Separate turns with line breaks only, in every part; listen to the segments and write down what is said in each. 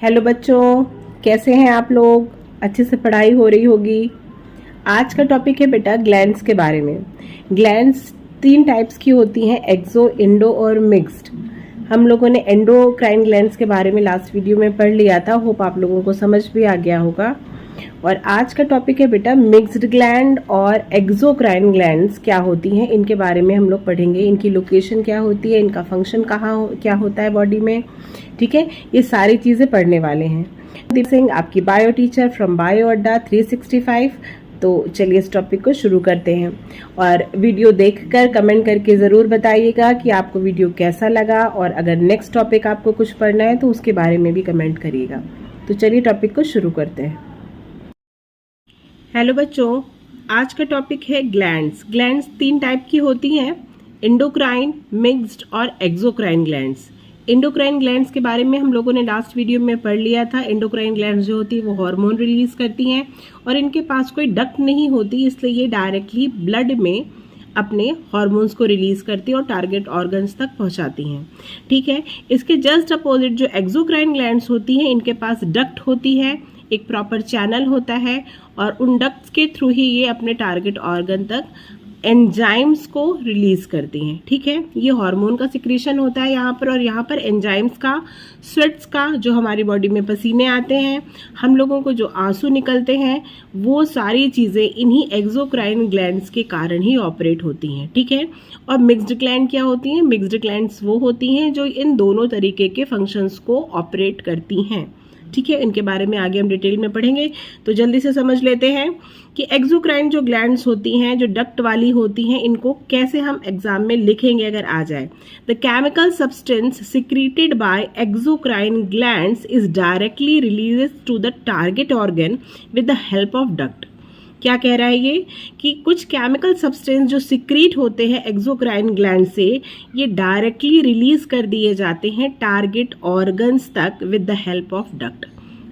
Hello बच्चों, कैसे हैं आप लोग। अच्छे से पढ़ाई हो रही होगी। आज का टॉपिक है बेटा ग्लैंड्स के बारे में। ग्लैंड्स 3 टाइप्स की होती हैं, एक्सो, इंडो और मिक्स्ड। हम लोगों ने एंडोक्राइन ग्लैंड्स के बारे में लास्ट वीडियो में पढ़ लिया था। होप आप लोगों को समझ भी आ गया होगा। और आज का टॉपिक है बेटा मिक्स्ड ग्लैंड और एक्सोक्राइन ग्लैंड्स क्या होती हैं, इनके बारे में हम लोग पढ़ेंगे। इनकी लोकेशन क्या होती है, इनका फंक्शन क्या होता है बॉडी में, ठीक है, ये सारी चीजें पढ़ने वाले हैं। दीप सिंह आपकी बायो टीचर फ्रॉम बायो अड्डा 365। तो चलिए इस टॉपिक को शुरू करते हैं और वीडियो देखकर कमेंट करके ज़रूर बताइएगा कि आपको वीडियो कैसा लगा, और अगर नेक्स्ट टॉपिक आपको कुछ पढ़ना है तो उसके बारे में भी कमेंट करिएगा। तो चलिए टॉपिक को शुरू करते हैं। हेलो बच्चों, आज का टॉपिक है ग्लैंड्स। ग्लैंड्स 3 टाइप की होती हैं, एंडोक्राइन, मिक्स्ड और एक्सोक्राइन ग्लैंड्स। एंडोक्राइन ग्लैंड्स के बारे में हम लोगों ने लास्ट वीडियो में पढ़ लिया था। एंडोक्राइन ग्लैंड्स जो होती है वो हार्मोन रिलीज करती हैं और इनके पास कोई डक्ट नहीं होती, इसलिए ये डायरेक्टली ब्लड में अपने हार्मोन्स को रिलीज करती है और टारगेट ऑर्गन्स तक पहुंचाती हैं, ठीक है। इसके जस्ट अपोजिट जो एक्सोक्राइन ग्लैंड्स होती हैं, इनके पास डक्ट होती है, एक प्रॉपर चैनल होता है और उन डक्ट्स के थ्रू ही ये अपने टारगेट ऑर्गन तक एंजाइम्स को रिलीज करती हैं, ठीक है। ये हार्मोन का सिक्रीशन होता है यहाँ पर, और यहाँ पर एंजाइम्स का, स्वेट्स का, जो हमारी बॉडी में पसीने आते हैं, हम लोगों को जो आंसू निकलते हैं, वो सारी चीज़ें इन्हीं एक्सोक्राइन ग्लैंड्स के कारण ही ऑपरेट होती हैं, ठीक है। और मिक्स्ड ग्लैंड क्या होती हैं? मिक्स्ड ग्लैंड्स वो होती हैं जो इन दोनों तरीके के फंक्शंस को ऑपरेट करती हैं, ठीक है। इनके बारे में आगे हम डिटेल में पढ़ेंगे। तो जल्दी से समझ लेते हैं कि एक्सोक्राइन जो ग्लैंड्स होती हैं, जो डक्ट वाली होती हैं, इनको कैसे हम एग्जाम में लिखेंगे अगर आ जाए। The chemical substance secreted by exocrine glands is directly releases to the target organ with the help of duct. क्या कह रहा है ये कि कुछ केमिकल सब्सटेंस जो सिक्रीट होते हैं एक्सोक्राइन ग्लैंड से, ये डायरेक्टली रिलीज कर दिए जाते हैं टारगेट ऑर्गन्स तक with the help of duct,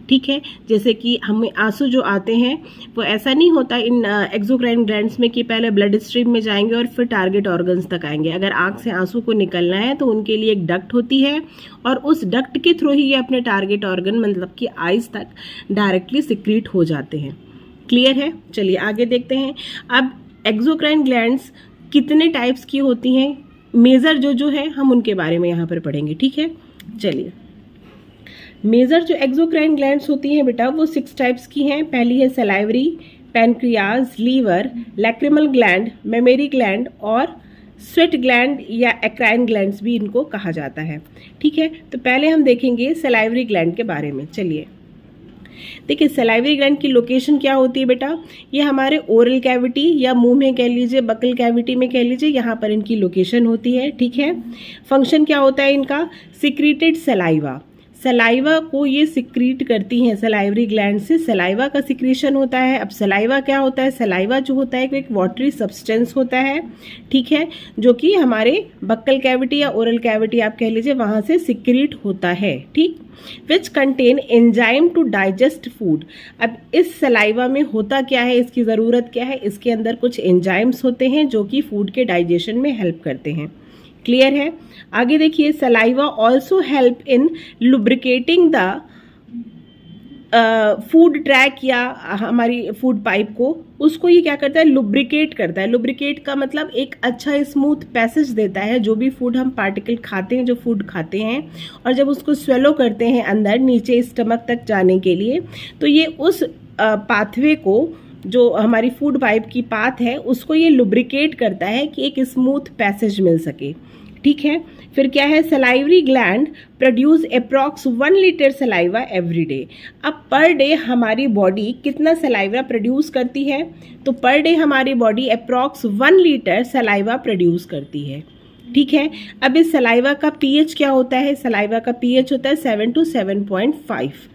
ठीक है। जैसे कि हमें आंसू जो आते हैं वो ऐसा नहीं होता इन एक्सोक्राइन ग्लैंड्स में कि पहले ब्लड स्ट्रीम में जाएंगे और फिर टारगेट ऑर्गन्स तक आएंगे। अगर आंख से आंसू को निकलना है तो उनके लिए एक डक्ट होती है और उस डक्ट के थ्रू ही ये अपने टारगेट ऑर्गन मतलब कि आइज तक डायरेक्टली सिक्रीट हो जाते हैं। क्लियर है? चलिए आगे देखते हैं। अब एक्सोक्राइन ग्लैंड्स कितने टाइप्स की होती हैं, मेजर जो है हम उनके बारे में यहाँ पर पढ़ेंगे, ठीक है। चलिए, मेजर जो एक्सोक्राइन ग्लैंड्स होती हैं बेटा वो 6 टाइप्स की हैं। पहली है salivary, pancreas, liver, lacrimal gland, mammary gland और स्वेट ग्लैंड या एक्राइन ग्लैंड्स भी इनको कहा जाता है, ठीक है। तो पहले हम देखेंगे सलाइवरी ग्लैंड के बारे में। चलिए देखिए, सलाइवरी ग्लैंड की लोकेशन क्या होती है बेटा, ये हमारे ओरल कैविटी या मुंह में कह लीजिए, बकल कैविटी में कह लीजिए, यहाँ पर इनकी लोकेशन होती है, ठीक है। फंक्शन क्या होता है इनका? सिक्रीटेड सलाइवा, सलाइवा को ये सिक्रीट करती हैं। सलाइवरी ग्लैंड से सलाइवा का सिक्रीशन होता है। अब सलाइवा क्या होता है? सलाइवा जो होता है एक वाटरी सब्सटेंस होता है, ठीक है, जो कि हमारे बक्कल कैविटी या ओरल कैविटी आप कह लीजिए वहां से सिक्रीट होता है, ठीक, which contain enzyme to digest food. अब इस सलाइवा में होता क्या है, इसकी ज़रूरत क्या है? इसके अंदर कुछ एंजाइम्स होते हैं जो कि फूड के डाइजेशन में हेल्प करते हैं। क्लियर है? आगे देखिए, saliva also help in lubricating the food track या हमारी फूड पाइप को, उसको ये क्या करता है? लुब्रिकेट करता है। लुब्रिकेट का मतलब एक अच्छा स्मूथ पैसेज देता है। जो भी फूड हम पार्टिकल खाते हैं, जो फूड खाते हैं, और जब उसको स्वेलो करते हैं अंदर नीचे स्टमक तक जाने के लिए, तो ये उस पाथवे को, जो हमारी फूड पाइप की पाथ है, उसको ये लुब्रिकेट करता है कि एक स्मूथ पैसेज मिल सके, ठीक है। फिर क्या है? Salivary gland produce approx 1 litre saliva every day. अब पर डे हमारी बॉडी कितना सलाइवा प्रोड्यूस करती है? तो पर डे हमारी body approx 1 litre saliva produce करती है, ठीक है। अब इस सलाइवा का पीएच क्या होता है? सलाइवा का पीएच होता है 7 to 7.5,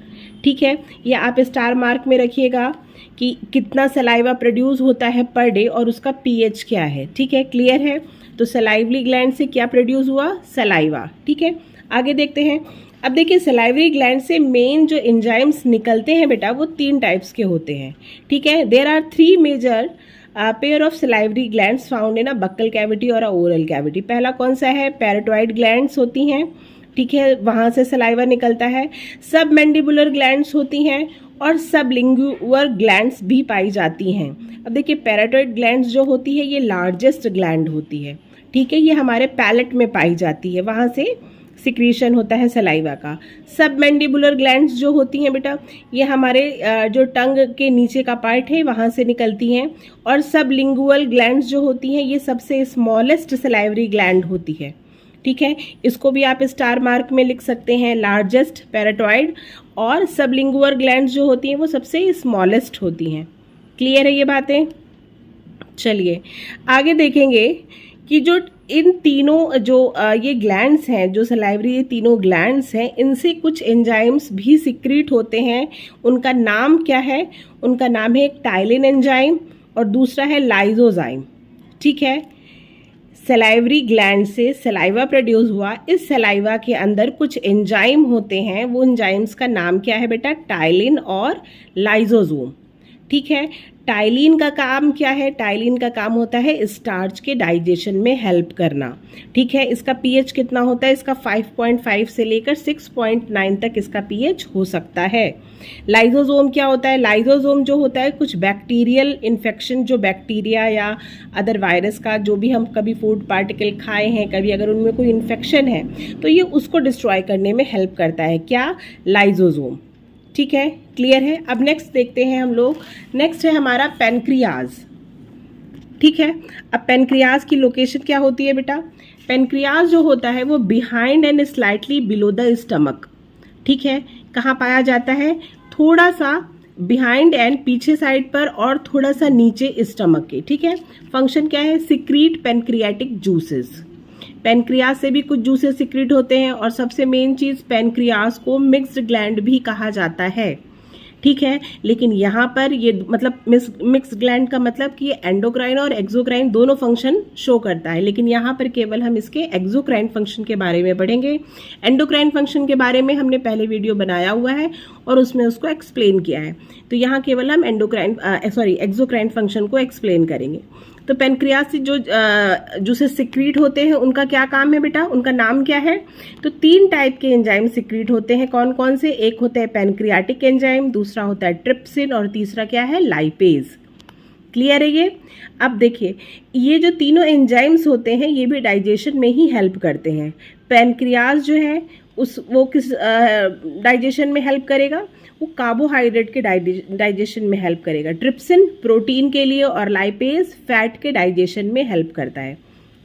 ठीक है। ये आप स्टार मार्क में रखिएगा कि कितना सलाइवा प्रोड्यूस होता है पर डे और उसका पीएच क्या है, ठीक है। क्लियर है? तो सलाइवरी ग्लैंड से क्या प्रोड्यूस हुआ? सलाइवा, ठीक है। आगे देखते हैं। अब देखिए, सलाइवरी ग्लैंड से मेन जो एंजाइम्स निकलते हैं बेटा वो 3 टाइप्स के होते हैं, ठीक है। There are 3 major pair of salivary glands found in a buccal cavity और अ ओरल कैविटी। पहला कौन सा है? पैराटॉइड ग्लैंड्स होती हैं, ठीक है, वहाँ से सलाइवा निकलता है। सब मैंडिबुलर ग्लैंड्स होती हैं और सब लिंगुअर ग्लैंड्स भी पाई जाती हैं। अब देखिए पैराटाइड ग्लैंड्स जो होती है ये लार्जेस्ट ग्लैंड होती है, ठीक है, ये हमारे पैलेट में पाई जाती है, वहाँ से सिक्रीशन होता है सलाइवा का। सब मैंडिबुलर ग्लैंड्स जो होती हैं बेटा ये हमारे जो टंग के नीचे का पार्ट है वहाँ से निकलती हैं। और सब लिंगुअल ग्लैंड्स जो होती हैं ये सबसे स्मॉलेस्ट सलाइवरी ग्लैंड होती है, ठीक है, इसको भी आप स्टार मार्क में लिख सकते हैं, लार्जेस्ट पैराटॉइड। और सबलिंगुअर ग्लैंड्स जो होती हैं वो सबसे स्मॉलेस्ट होती हैं। क्लियर है ये बातें? चलिए आगे देखेंगे कि जो इन तीनों जो ये ग्लैंड्स हैं, जो सलाइवरी ये तीनों ग्लैंड्स हैं, इनसे कुछ एंजाइम्स भी सिक्रीट होते हैं। उनका नाम क्या है? उनका नाम है एक टाइलिन एंजाइम और दूसरा है लाइजोजाइम, ठीक है। सलाइवरी ग्लैंड से सलाइवा प्रोड्यूस हुआ, इस सलाइवा के अंदर कुछ एंजाइम होते हैं, वो एंजाइम्स का नाम क्या है बेटा? टाइलिन और लाइजोसोम, ठीक है। टाइलिन का काम क्या है? टाइलिन का काम होता है स्टार्च के डाइजेशन में हेल्प करना, ठीक है। इसका पीएच कितना होता है? इसका 5.5 से लेकर 6.9 तक इसका पीएच हो सकता है। लाइजोसोम क्या होता है? लाइजोसोम जो होता है कुछ बैक्टीरियल इन्फेक्शन, जो बैक्टीरिया या अदर वायरस का जो भी हम कभी फूड पार्टिकल खाए हैं, कभी अगर उनमें कोई इन्फेक्शन है तो ये उसको डिस्ट्रॉय करने में हेल्प करता है। क्या? लाइजोसोम, ठीक है, क्लियर है। अब नेक्स्ट देखते हैं हम लोग, नेक्स्ट है हमारा पेनक्रियाज, ठीक है। अब पेनक्रियाज की लोकेशन क्या होती है बेटा? पेनक्रियाज जो होता है वो behind and slightly below the stomach, ठीक है। कहाँ पाया जाता है? थोड़ा सा बिहाइंड एंड पीछे साइड पर और थोड़ा सा नीचे स्टमक के, ठीक है। फंक्शन क्या है? Secrete pancreatic juices. पेनक्रियाज से भी कुछ जूसेस सिक्रीट होते हैं और सबसे मेन चीज पेनक्रियाज को मिक्स्ड ग्लैंड भी कहा जाता है, ठीक है। लेकिन यहाँ पर ये मतलब मिक्स्ड ग्लैंड का मतलब कि ये एंडोक्राइन और एक्सोक्राइन दोनों फंक्शन शो करता है, लेकिन यहाँ पर केवल हम इसके एक्सोक्राइन फंक्शन के बारे में पढ़ेंगे। एंडोक्राइन फंक्शन के बारे में हमने पहले वीडियो बनाया हुआ है और उसमें उसको एक्सप्लेन किया है, तो यहाँ केवल हम एक्सोक्राइन फंक्शन को एक्सप्लेन करेंगे। तो पेनक्रियाज से जो जूसेस सिक्रीट होते हैं उनका क्या काम है बेटा? उनका नाम क्या है? तो 3 टाइप के एंजाइम सिक्रीट होते हैं। कौन कौन से? एक होता है पेनक्रियाटिक एंजाइम, दूसरा होता है ट्रिप्सिन और तीसरा क्या है? लाइपेज। क्लियर है ये? अब देखिए ये जो तीनों एंजाइम्स होते हैं ये भी डाइजेशन में ही हेल्प करते हैं। पेनक्रियाज जो है वो किस डाइजेशन में हेल्प करेगा? वो कार्बोहाइड्रेट के डाइजेशन में हेल्प करेगा। ट्रिप्सिन प्रोटीन के लिए और लाइपेज फैट के डाइजेशन में हेल्प करता है।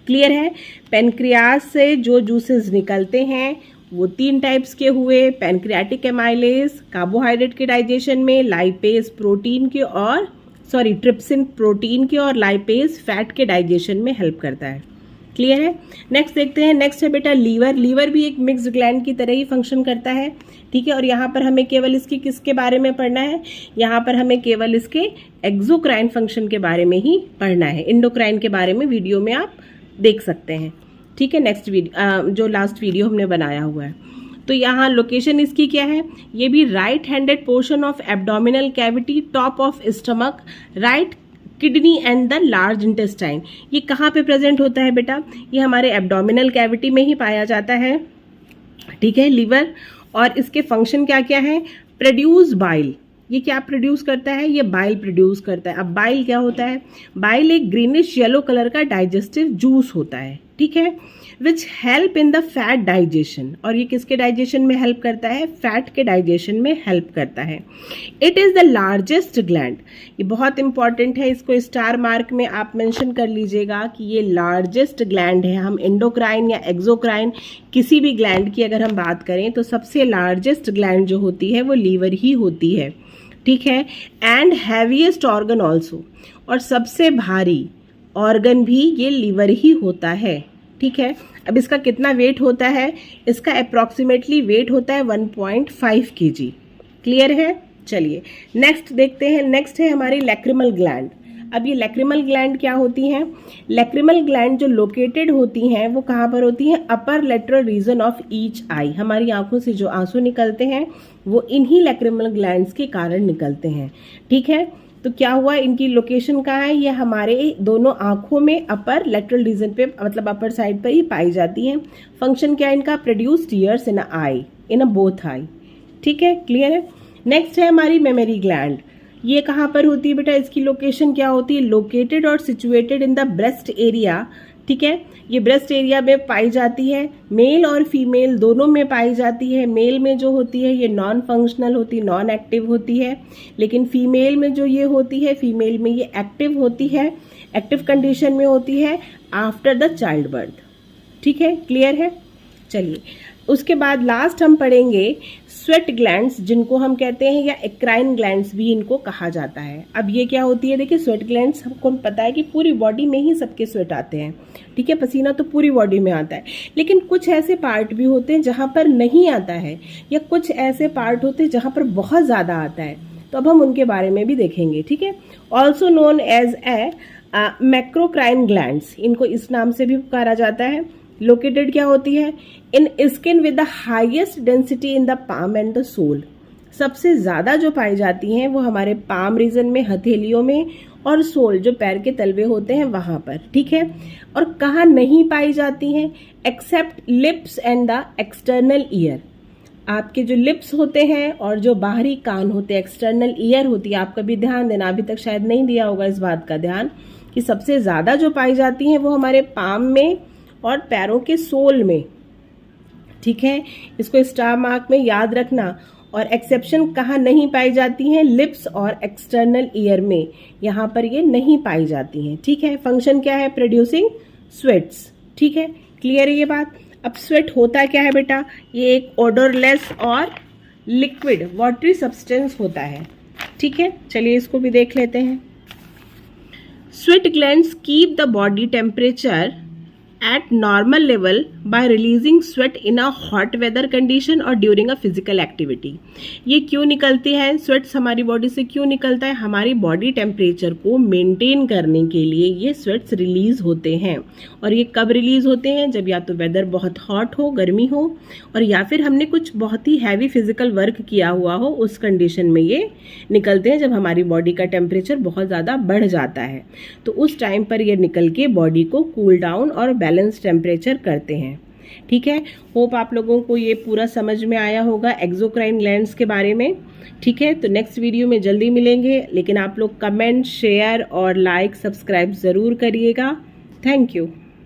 क्लियर है? पेनक्रियाज से जो जूसेस निकलते हैं वो 3 टाइप्स के हुए, पेनक्रियाटिक एमाइलेज कार्बोहाइड्रेट के डाइजेशन में, लाइपेज प्रोटीन के और ट्रिप्सिन प्रोटीन के और लाइपेज फैट के डाइजेशन में हेल्प करता है। क्लियर है? नेक्स्ट देखते हैं, नेक्स्ट है बेटा लीवर। लीवर भी एक मिक्स्ड ग्लैंड की तरह ही फंक्शन करता है, ठीक है। और यहाँ पर हमें केवल इसकी किसके बारे में पढ़ना है? यहाँ पर हमें केवल इसके एक्सोक्राइन फंक्शन के बारे में ही पढ़ना है। इंडोक्राइन के बारे में वीडियो में आप देख सकते हैं, ठीक है। नेक्स्ट वीडियो जो लास्ट वीडियो हमने बनाया हुआ है, तो यहाँ लोकेशन इसकी क्या है? ये भी right handed portion of abdominal cavity, top of stomach, right kidney and the large intestine. ये कहाँ पे प्रेजेंट होता है बेटा? ये हमारे एब्डोमिनल कैविटी में ही पाया जाता है, ठीक है, लीवर। और इसके फंक्शन क्या क्या है? Produce bile. ये क्या प्रोड्यूस करता है? ये बाइल प्रोड्यूस करता है। अब बाइल क्या होता है? बाइल एक ग्रीनिश येलो कलर का डाइजेस्टिव जूस होता है, ठीक है, which help in the fat digestion. और ये किसके डाइजेशन में हेल्प करता है? फैट के डाइजेशन में हेल्प करता है। It is the largest gland. ये बहुत इंपॉर्टेंट है, इसको स्टार मार्क में आप मेंशन कर लीजिएगा कि ये लार्जेस्ट ग्लैंड है। हम एंडोक्राइन या एक्सोक्राइन किसी भी ग्लैंड की अगर हम बात करें तो सबसे लार्जेस्ट ग्लैंड जो होती है वो लीवर ही होती है, ठीक है। एंड हैवीएस्ट ऑर्गन ऑल्सो, और सबसे भारी ऑर्गन भी ये लीवर ही होता है, ठीक है। अब इसका कितना वेट होता है? इसका अप्रॉक्सीमेटली वेट होता है 1.5 kg। क्लियर है? चलिए नेक्स्ट देखते हैं। नेक्स्ट है हमारी लैक्रिमल ग्लैंड। अब ये लैक्रिमल ग्लैंड क्या होती हैं? लैक्रिमल ग्लैंड जो लोकेटेड होती हैं वो कहाँ पर होती हैं? अपर लेटरल रीजन ऑफ ईच आई। हमारी आंखों से जो आंसू निकलते हैं वो इन्हीं लैक्रिमल ग्लैंड्स के कारण निकलते हैं, ठीक है। तो क्या हुआ, इनकी लोकेशन कहाँ है, ये हमारे दोनों आंखों में अपर लेटरल रीजन पे, मतलब अपर साइड पर ही पाई जाती हैं। फंक्शन क्या है इनका, produce tears in I, in both I. ठीक है, क्लियर है। नेक्स्ट है हमारी मेमोरी ग्लैंड। ये कहाँ पर होती है बेटा, इसकी लोकेशन क्या होती है, लोकेटेड और situated in the breast area. ठीक है, ये ब्रेस्ट एरिया में पाई जाती है, मेल और फीमेल दोनों में पाई जाती है। मेल में जो होती है ये नॉन फंक्शनल होती है, नॉन एक्टिव होती है, लेकिन फीमेल में जो ये होती है, फीमेल में ये एक्टिव होती है, एक्टिव कंडीशन में होती है आफ्टर द चाइल्ड बर्थ। ठीक है, क्लियर है। चलिए, उसके बाद लास्ट हम पढ़ेंगे स्वेट ग्लैंड्स, जिनको हम कहते हैं या एक्राइन ग्लैंड्स भी इनको कहा जाता है। अब ये क्या होती है, देखिए स्वेट ग्लैंड्स हमको पता है कि पूरी बॉडी में ही सबके स्वेट आते हैं। ठीक है, पसीना तो पूरी बॉडी में आता है, लेकिन कुछ ऐसे पार्ट भी होते हैं जहाँ पर नहीं आता है, या कुछ ऐसे पार्ट होते हैं जहाँ पर बहुत ज़्यादा आता है, तो अब हम उनके बारे में भी देखेंगे। ठीक है, also known as a macrocrine glands, इनको इस नाम से भी पुकारा जाता है। लोकेटेड क्या होती है, in skin with the highest density in the palm and the sole. सबसे ज्यादा जो पाई जाती हैं वो हमारे पाम रीजन में, हथेलियों में, और सोल जो पैर के तलवे होते हैं वहां पर। ठीक है, और कहाँ नहीं पाई जाती हैं, except lips and the external ear. आपके जो लिप्स होते हैं और जो बाहरी कान होते हैं, एक्सटर्नल ईयर होती है, आप कभी ध्यान देना, अभी तक शायद नहीं दिया होगा इस बात का ध्यान, कि सबसे ज्यादा जो पाई जाती हैं वो हमारे पाम में और पैरों के सोल में। ठीक है, इसको स्टार मार्क में याद रखना। और एक्सेप्शन कहाँ नहीं पाई जाती हैं, लिप्स और एक्सटर्नल ईयर में, यहाँ पर ये नहीं पाई जाती हैं। ठीक है, फंक्शन क्या है, प्रोड्यूसिंग स्वेट्स। ठीक है, क्लियर है ये बात। अब स्वेट होता क्या है बेटा, ये एक ओडोरलेस और लिक्विड वाटरी सब्सटेंस होता है। ठीक है, चलिए इसको भी देख लेते हैं। Sweat glands keep the body temperature at normal level by releasing sweat in a hot weather condition और during a physical activity। ये क्यों निकलती है, स्वेट्स हमारी बॉडी से क्यों निकलता है, हमारी बॉडी टेम्परेचर को मेंटेन करने के लिए ये स्वेट्स रिलीज होते हैं। और ये कब रिलीज होते हैं, जब या तो वेदर बहुत हॉट हो, गर्मी हो, और या फिर हमने कुछ बहुत ही हैवी फिजिकल वर्क किया हुआ हो, उस कंडीशन में ये निकलते हैं, जब हमारी बॉडी का टेम्परेचर बहुत ज़्यादा बढ़ जाता है। तो उस टाइम पर ये निकल के बॉडी को कूल डाउन और बैलेंस टेम्परेचर करते हैं। ठीक है, होप आप लोगों को ये पूरा समझ में आया होगा एक्सोक्राइन ग्लैंड्स के बारे में। ठीक है, तो नेक्स्ट वीडियो में जल्दी मिलेंगे, लेकिन आप लोग कमेंट, शेयर और लाइक, सब्सक्राइब ज़रूर करिएगा। Thank you.